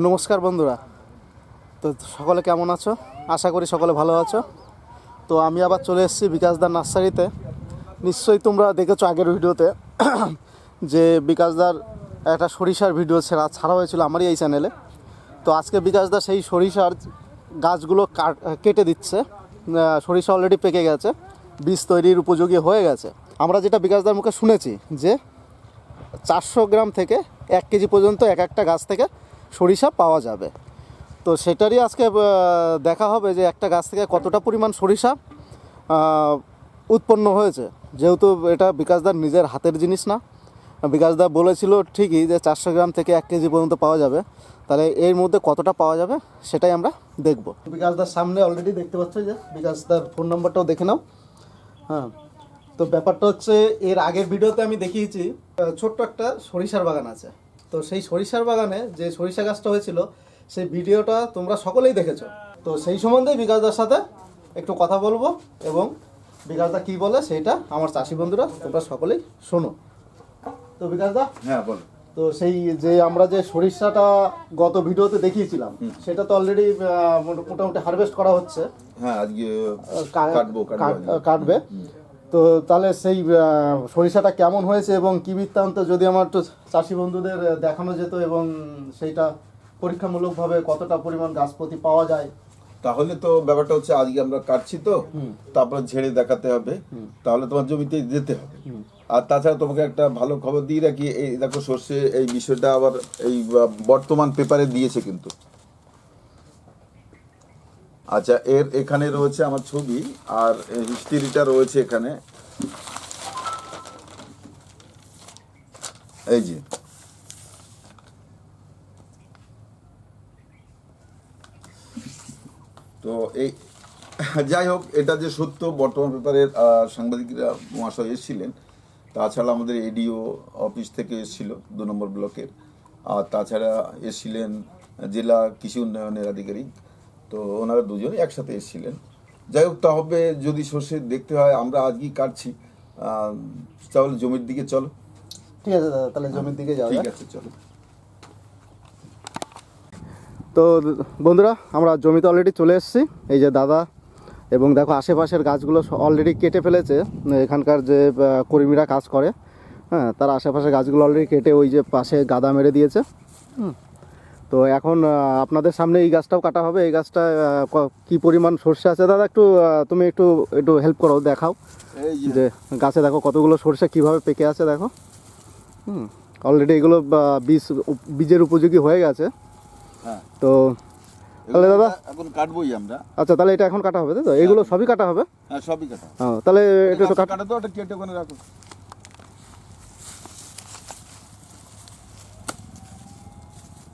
নমস্কার বন্ধুরা। তো সকলে কেমন আছো? আশা করি সকলে ভালো আছো। তো আমি আবার চলে এসেছি বিকাশদার নার্সারিতে। নিশ্চয়ই তোমরা দেখেছো আগের ভিডিওতে যে বিকাশদার একটা সরিষার ভিডিও ছাড়া হয়েছিল আমারই এই চ্যানেলে। তো আজকে বিকাশদা সেই সরিষার গাছগুলো কেটে দিচ্ছে। সরিষা অলরেডি পেকে গেছে, বীজ তৈরির উপযোগী হয়ে গেছে। আমরা যেটা বিকাশদার মুখে শুনেছি যে 400 গ্রাম থেকে 1 কেজি পর্যন্ত এক একটা গাছ থেকে সরিষা পাওয়া যাবে। তো সেটারই আজকে দেখা হবে যে একটা গাছ থেকে কতটা পরিমাণ সরিষা উৎপন্ন হয়েছে। যেহেতু এটা বিকাশদার নিজের হাতের জিনিস না, বিকাশদা বলেছিল ঠিকই যে 400 গ্রাম থেকে 1 কেজি পর্যন্ত পাওয়া যাবে, তাহলে এর মধ্যে কতটা পাওয়া যাবে সেটাই আমরা দেখব। বিকাশদার সামনে অলরেডি দেখতে পাচ্ছ যে বিকাশদার ফোন নাম্বারটাও দেখে নাও। হ্যাঁ, তো ব্যাপারটা হচ্ছে এর আগের ভিডিওতে আমি দেখিয়েছি ছোট্ট একটা সরিষার বাগান আছে। তো সেই সরিষার বাগানে যে সরিষা গাছটা হয়েছিল সেই ভিডিওটা তোমরা সকলেই দেখেছো। তো সেই সম্বন্ধে বিকাশদার সাথে একটু কথা বলবো এবং বিকাশদা কী বলে সেইটা আমার চাষি বন্ধুরা তোমরা সকলেই শোনো। তো বিকাশদা, হ্যাঁ বল। তো সেই যে আমরা যে সরিষাটা গত ভিডিওতে দেখিয়েছিলাম সেটা তো অলরেডি মোটামুটি হারভেস্ট করা হচ্ছে। হ্যাঁ, আজকে কাটবে। তো তাহলে সেই সরিষাটা কেমন হয়েছে এবং কী বৃত্তান্ত যদি আমার একটু চাষি বন্ধুদের দেখানো যেত এবং সেইটা পরীক্ষামূলকভাবে কতটা পরিমাণ গাছপ্রতি পাওয়া যায়। তাহলে তো ব্যাপারটা হচ্ছে আজকে আমরা কাটছি তো, তারপর ঝেড়ে দেখাতে হবে, তাহলে তোমার জমিতে যেতে হবে। আর তাছাড়া তোমাকে একটা ভালো খবর দিয়ে রাখি, এই দেখো সর্ষে এই বিষয়টা আবার এই বর্তমান পেপারে দিয়েছে কিন্তু। আচ্ছা, এখানে রয়েছে আমার ছবি আর হিস্ট্রিটা রয়েছে এখানে, এই যে। তো এই যাই হোক, এটা যে সত্য, বর্তমান পেপারের সাংবাদিকরা মহাশয় এসেছিলেন, তাছাড়া আমাদের এডিও অফিস থেকে এসেছিল 2 নম্বর ব্লকের, আর তাছাড়া এসেছিলেন জেলা কৃষি উন্নয়নের আধিকারিক। তো ওনারা দুজনই একসাথে এসেছিলেন। যাই হোক, তবে যদি সর্ষে দেখতে হয়, আমরা আজকেই কাটছি, তাহলে জমির দিকে চলো। ঠিক আছে দাদা, তাহলে জমির দিকে যাও। ঠিক আছে, চলো। তো বন্ধুরা, আমরা জমিতে অলরেডি চলে এসেছি। এই যে দাদা, এবং দেখো আশেপাশের গাছগুলো অলরেডি কেটে ফেলেছে। এখানকার যে কর্মীরা কাজ করে, হ্যাঁ, তারা আশেপাশের গাছগুলো অলরেডি কেটে ওই যে পাশে গাদা মেরে দিয়েছে। তো এখন আপনাদের সামনে এই গাছটাও কাটা হবে। এই গাছটা কি পরিমাণ সর্ষে আছে দাদা, একটু তুমি একটু একটু হেল্প করো, দেখাও যে গাছে দেখো কতগুলো সর্ষে কীভাবে পেকে আছে দেখো। অলরেডি এগুলো বীজের উপযোগী হয়ে গেছে। হ্যাঁ, তো তাহলে দাদা এখন কাটবোই আমরা। আচ্ছা, তাহলে এটা এখন কাটা হবে, তাই তো? এগুলো সবই কাটা হবে? হ্যাঁ, সবই কাটা। হ্যাঁ, তাহলে এটা তো কাটা তো, ওটা কেটে ওখানে রাখো।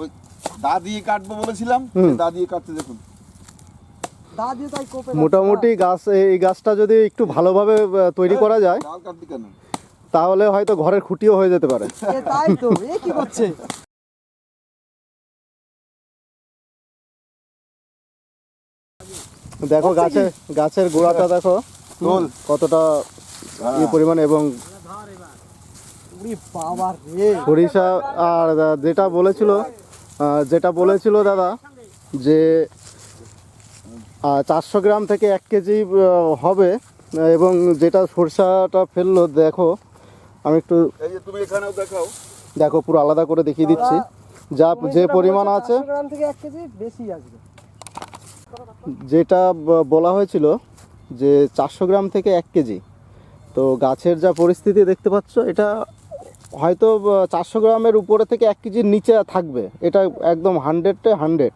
ওই দা দিয়ে কাটবো বলেছিলাম, দা দিয়ে কাটতে দেখুন। মোটামুটি গাছ, এই গাছটা যদি একটু ভালোভাবে তৈরি করা যায় তাহলে হয়তো ঘরের খুঁটিও হয়ে যেতে পারে। তাই তো, এ কি করছে? দেখো গাছের গোড়াটা দেখো কতটা পরিমাণ, এবং সরিষা। আর যেটা বলেছিল দাদা যে 400 গ্রাম থেকে 1 কেজি হবে, এবং যেটা সরিষাটা ফেললো দেখো, আমি একটু তুমি এখানেও দেখাও, দেখো পুরো আলাদা করে দেখিয়ে দিচ্ছি যে পরিমাণ আছে। 400 গ্রাম থেকে 1 কেজি বেশি আসবে। যেটা বলা হয়েছিল যে 400 গ্রাম থেকে 1 কেজি, তো গাছের যা পরিস্থিতি দেখতে পাচ্ছ, এটা হয়তো 400 গ্রামের উপরে থেকে 1 কেজির নিচে থাকবে। এটা একদম 100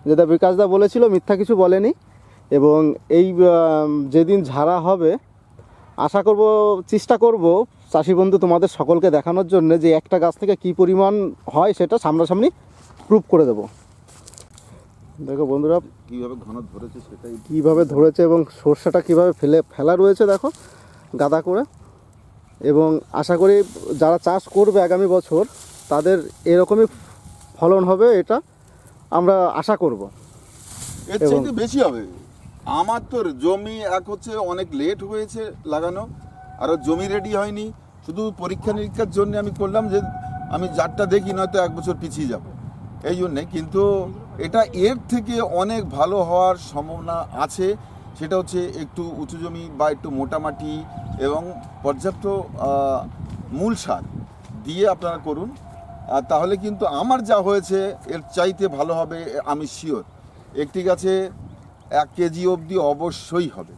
যেটা বিকাশদা বলেছিল, মিথ্যা কিছু বলেনি। এবং এই যেদিন ঝাড়া হবে, আশা করব, চেষ্টা করব চাষি বন্ধু তোমাদের সকলকে দেখানোর জন্য যে একটা গাছ থেকে কী পরিমাণ হয় সেটা সামনাসামনি প্রুভ করে দেবো। দেখো বন্ধুরা কিভাবে ঘন ধরেছে, সেটাই কীভাবে ধরেছে এবং সর্ষেটা কীভাবে ফেলা রয়েছে দেখো গাদা করে। এবং আশা করি যারা চাষ করবে আগামী বছর তাদের এরকমই ফলন হবে, এটা আমরা আশা করব। এর চাইতে বেশি হবে। আমার তো জমি এক হচ্ছে অনেক লেট হয়েছে লাগানো, আরও জমি রেডি হয়নি, শুধু পরীক্ষা নিরীক্ষার জন্য আমি করলাম যে আমি জাতটা দেখি, নয়তো 1 বছর পিছিয়ে যাব। এই জন্যে, কিন্তু এটা এর থেকে অনেক ভালো হওয়ার সম্ভাবনা আছে। সেটা হচ্ছে একটু উঁচু জমি বা একটু মোটা মাটি এবং পর্যাপ্ত মূল সার দিয়ে আপনারা করুন, তাহলে কিন্তু আমার যা হয়েছে এর চাইতে ভালো হবে, আমি শিওর। একটি গাছে 1 কেজি অবধি অবশ্যই হবে।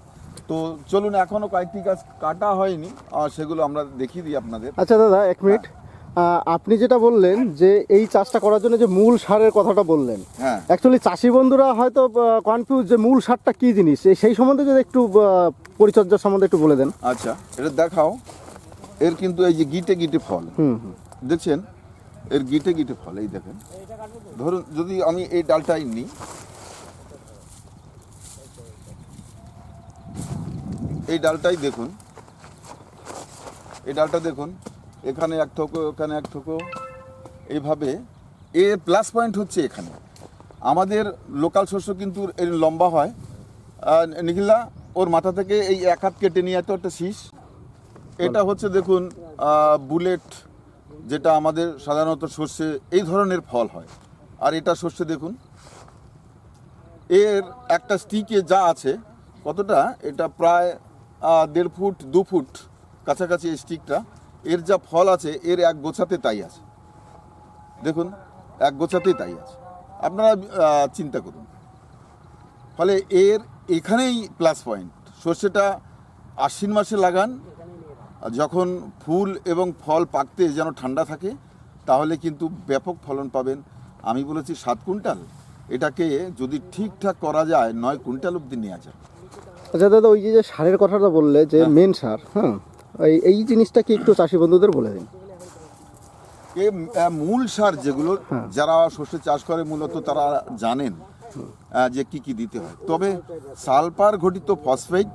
তো চলুন, এখনও কয়েকটি গাছ কাটা হয়নি, সেগুলো আমরা দেখিয়ে দিই আপনাদের। আচ্ছা দাদা, এক মিনিট। আপনি যেটা বললেন যে এই চাষটা করার জন্য যে মূল সারের কথাটা বললেন, হ্যাঁ, অ্যাকচুয়ালি চাষি বন্ধুরা হয়তো কনফিউজ যে মূল সারটা কী জিনিস, সেই সম্বন্ধে যদি একটু পরিচর্যা সম্বন্ধে একটু বলে দেন। আচ্ছা, এটা দেখাও। এর কিন্তু এই যে গিটে গিটে ফল দেখছেন, এর গিটে গিটে ফল, এই দেখেন। ধরুন যদি আমি এই ডালটাই নিই, এই ডালটাই দেখুন, এই ডালটা দেখুন, এখানে এক থোকো, এখানে এক থোকো, এইভাবে। এর প্লাস পয়েন্ট হচ্ছে এখানে আমাদের লোকাল শস্য কিন্তু এর লম্বা হয়, নিখিলা ওর মাথা থেকে এই 1 হাত কেটে নিয়ে এত একটা শীষ। এটা হচ্ছে দেখুন বুলেট, যেটা আমাদের সাধারণত শস্যে এই ধরনের ফল হয়। আর এটা শস্যে দেখুন, এর একটা স্টিকে যা আছে কতটা, এটা প্রায় 1.5 ফুট 2 ফুট কাছাকাছি এই স্টিকটা। এর যা ফল আছে এর এক গোছাতে তাই আছে, দেখুন এক গোছাতেই তাই আছে। আপনারা চিন্তা করুন, ফলে এর এখানেই প্লাস পয়েন্ট। সর্ষেটা আশ্বিন মাসে লাগান, যখন ফুল এবং ফল পাকতে যেন ঠান্ডা থাকে, তাহলে কিন্তু ব্যাপক ফলন পাবেন। আমি বলেছি 7 কুইন্টাল, এটাকে যদি ঠিকঠাক করা যায় 9 কুইন্টাল অবধি নেওয়া যায়। আচ্ছা দাদা, ওই যে সারের কথাটা বললে যে মেন সার, হ্যাঁ, এই জিনিসটা কি একটু চাষি বন্ধুদের বলে দিন। মূল সার যেগুলো যারা শস্য চাষ করে মূলত তারা জানেন যে কি কি দিতে হয়। তবে সালফার ঘটিত ফসফেট,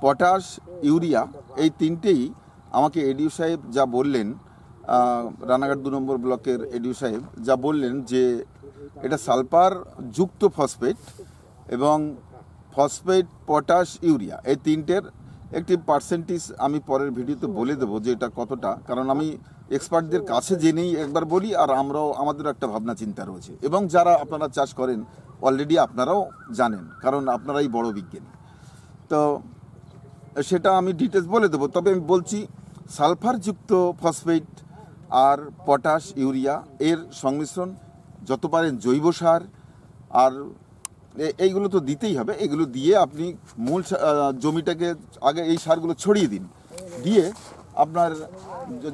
পটাশ, ইউরিয়া, এই তিনটেই আমাকে এডিও সাহেব যা বললেন, রানাঘাট 2 নম্বর ব্লকের এডিও সাহেব যা বললেন, যে এটা সালফার যুক্ত ফসফেট এবং ফসফেট, পটাশ, ইউরিয়া, এই তিনটের একটি পার্সেন্টেজ আমি পরের ভিডিওতে বলে দেবো যে এটা কতটা, কারণ আমি এক্সপার্টদের কাছে জেনেই একবার বলি, আর আমরাও আমাদেরও একটা ভাবনা চিন্তা রয়েছে, এবং যারা আপনারা চাষ করেন অলরেডি আপনারাও জানেন, কারণ আপনারাই বড় বিজ্ঞানী। তো সেটা আমি ডিটেলস বলে দেবো। তবে আমি বলছি সালফারযুক্ত ফসফেট আর পটাশ, ইউরিয়া এর সংমিশ্রণ, যত পারেন জৈব সার, আর এইগুলো তো দিতেই হবে। এগুলো দিয়ে আপনি মূল জমিটাকে আগে এই সারগুলো ছড়িয়ে দিন, দিয়ে আপনার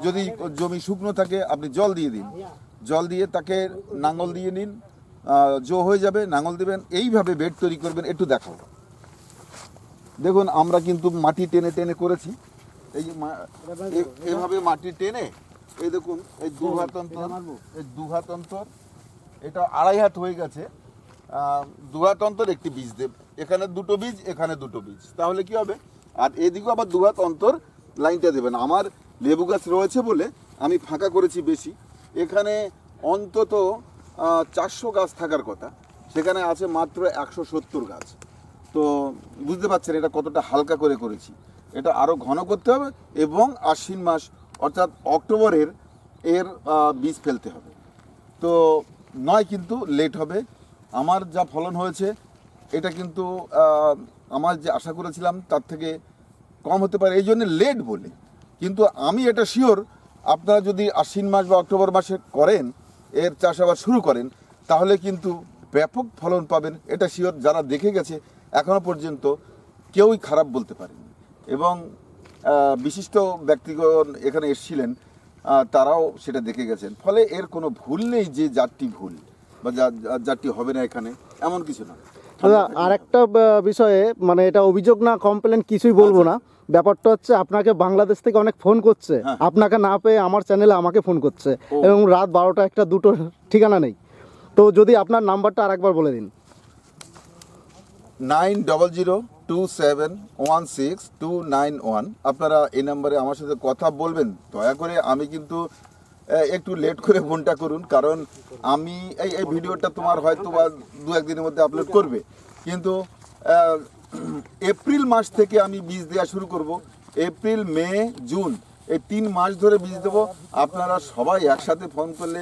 যদি জমি শুকনো থাকে আপনি জল দিয়ে দিন, জল দিয়ে তাকে নাঙল দিয়ে নিন, জো হয়ে যাবে, নাঙল দেবেন, এইভাবে বেড তৈরি করবেন। একটু দেখাও, দেখুন আমরা কিন্তু মাটি টেনে টেনে করেছি, এই যে এভাবে মাটি টেনে, এই দেখুন এই 2 হাত অন্তর, এই 2 হাত অন্তর, এটা 2.5 হাত হয়ে গেছে। 2 হাত অন্তর একটি বীজ দেব, এখানে 2টো বীজ, এখানে 2টো বীজ, তাহলে কি হবে? আর এদিকেও আবার 2 হাত অন্তর লাইনটা দেবেন। আমার লেবু গাছ রয়েছে বলে আমি ফাঁকা করেছি বেশি, এখানে অন্তত 400 গাছ থাকার কথা, সেখানে আছে মাত্র 170 গাছ। তো বুঝতে পারছেন এটা কতটা হালকা করে করেছি। এটা আরও ঘন করতে হবে, এবং আশ্বিন মাস অর্থাৎ অক্টোবরের এর বীজ ফেলতে হবে। তো নয় কিন্তু লেট হবে। আমার যা ফলন হয়েছে এটা কিন্তু আমার যে আশা করেছিলাম তার থেকে কম হতে পারে, এই জন্য লেট বলে। কিন্তু আমি এটা শিওর, আপনারা যদি আশ্বিন মাস বা অক্টোবর মাসে করেন, এর চাষাবাদ শুরু করেন, তাহলে কিন্তু ব্যাপক ফলন পাবেন, এটা শিওর। যারা দেখে গেছে এখনও পর্যন্ত কেউই খারাপ বলতে পারেনি, এবং বিশিষ্ট ব্যক্তিগণ এখানে এসেছিলেন, তারাও সেটা দেখে গেছেন। ফলে এর কোনো ভুল নেই যে জাতটি ভুল বা জাতটি হবে না, এখানে এমন কিছু না। দাদা, আর একটা বিষয়ে, মানে এটা অভিযোগ না কমপ্লেন কিছুই বলবো না, ব্যাপারটা হচ্ছে আপনাকে বাংলাদেশ থেকে অনেক ফোন করছে, আপনাকে না পেয়ে আমার চ্যানেলে আমাকে ফোন করছে, এবং রাত 12টা 1টা 2টো ঠিকানা নেই। তো যদি আপনার নাম্বারটা আরেকবার বলে দিন। 9002716291। আপনারা এই নাম্বারে আমার সাথে কথা বলবেন। দয়া করে আমি কিন্তু একটু লেট করে ফোনটা করুন, কারণ আমি এই ভিডিওটা তোমার হয়তো বা 2-1 দিনের মধ্যে আপলোড করবে, কিন্তু এপ্রিল মাস থেকে আমি বীজ দেওয়া শুরু করব। এপ্রিল, মে, জুন এই 3 মাস ধরে বীজ দেবো। আপনারা সবাই একসাথে ফোন করলে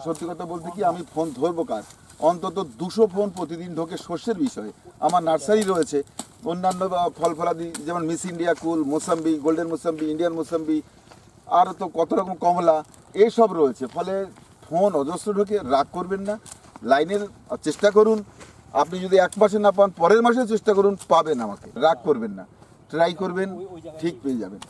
সত্যি কথা বলতে কি আমি ফোন ধরবো কার, অন্তত 200 ফোন প্রতিদিন ঢোকে শস্যের বিষয়ে। আমার নার্সারি রয়েছে, অন্যান্য ফল ফলাদি যেমন মিস ইন্ডিয়া কুল, মোসাম্বি, গোল্ডেন মোসাম্বি, ইন্ডিয়ান মোসাম্বি, আর তো কত রকম কমলা এইসব রয়েছে। ফলে ফোন অজস্র ঢোকে, রাগ করবেন না, লাইনের চেষ্টা করুন। আপনি যদি 1 মাসে না পান পরের মাসে চেষ্টা করুন, পাবেন আমাকে, রাগ করবেন না, ট্রাই করবেন, ঠিক পেয়ে যাবেন।